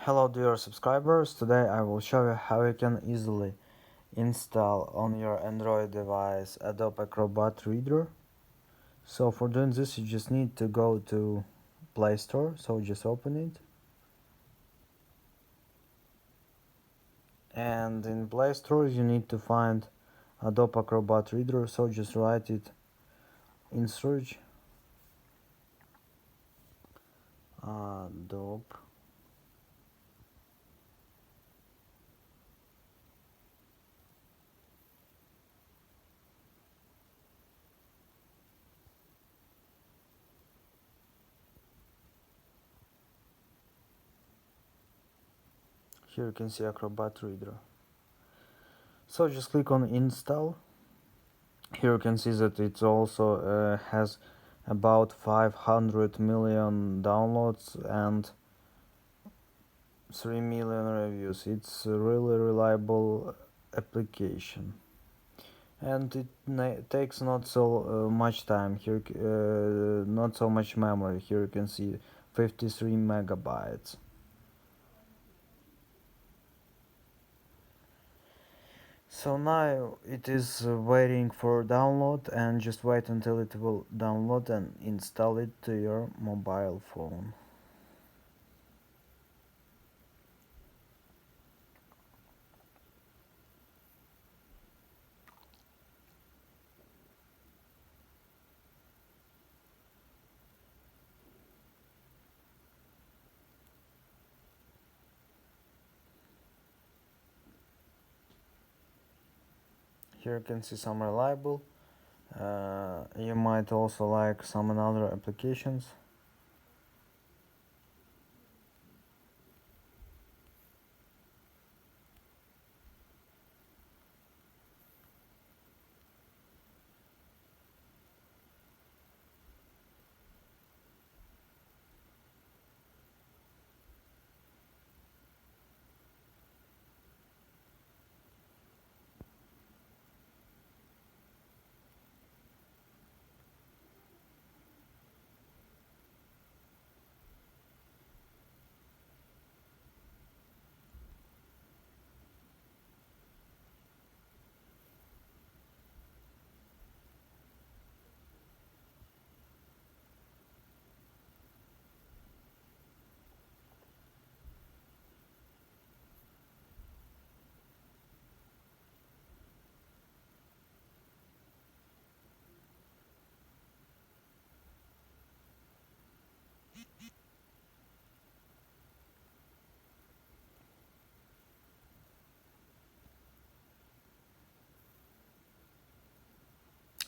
Hello dear subscribers, today I will show you how you can easily install on your Android device Adobe Acrobat Reader. So for doing this you just need to go to Play Store, so just open it. And in Play Store you need to find Adobe Acrobat Reader, so just write it in search Adobe. Here you can see Acrobat Reader. So just click on install. Here you can see that it also has about 500 million downloads and 3 million reviews. It's a really reliable application, and it takes not so much time. Here not so much memory. Here you can see 53 megabytes. So now it is waiting for download, and just wait until it will download and install it to your mobile phone. Here you can see some reliable. You might also like some other applications.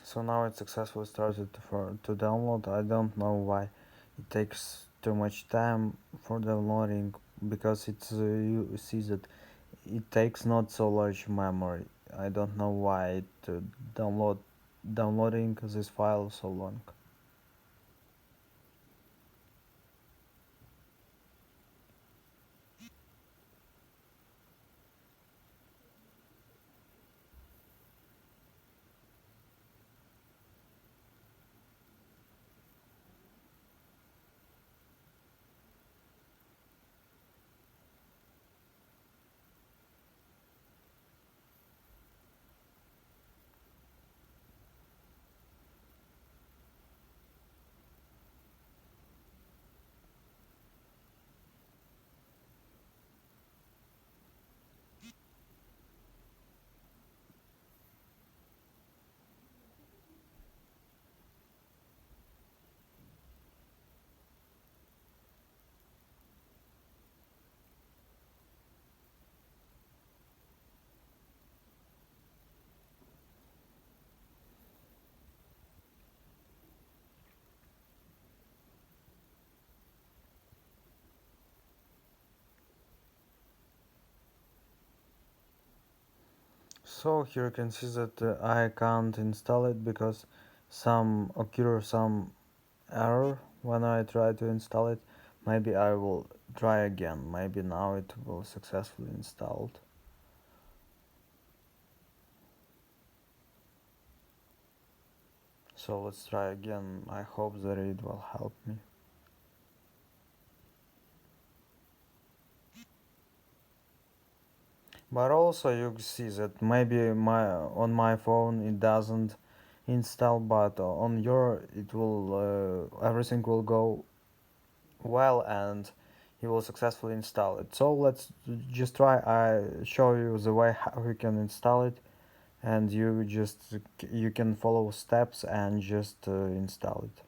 So now it successfully started to download. I don't know why it takes too much time for downloading, because you see that it takes not so large memory. I don't know why it downloading this file so long. So here you can see that I can't install it because some error when I try to install it. Maybe I will try again. Maybe now it will successfully installed. So let's try again. I hope that it will help me. But also you see that maybe my on my phone it doesn't install, but on your it will everything will go well and you will successfully install it. So let's just try. I show you the way how you can install it, and you can follow steps and just install it.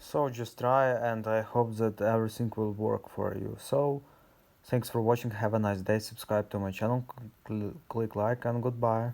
So just try, and I hope that everything will work for you. So thanks for watching. Have a nice day. Subscribe to my channel. Click like and goodbye.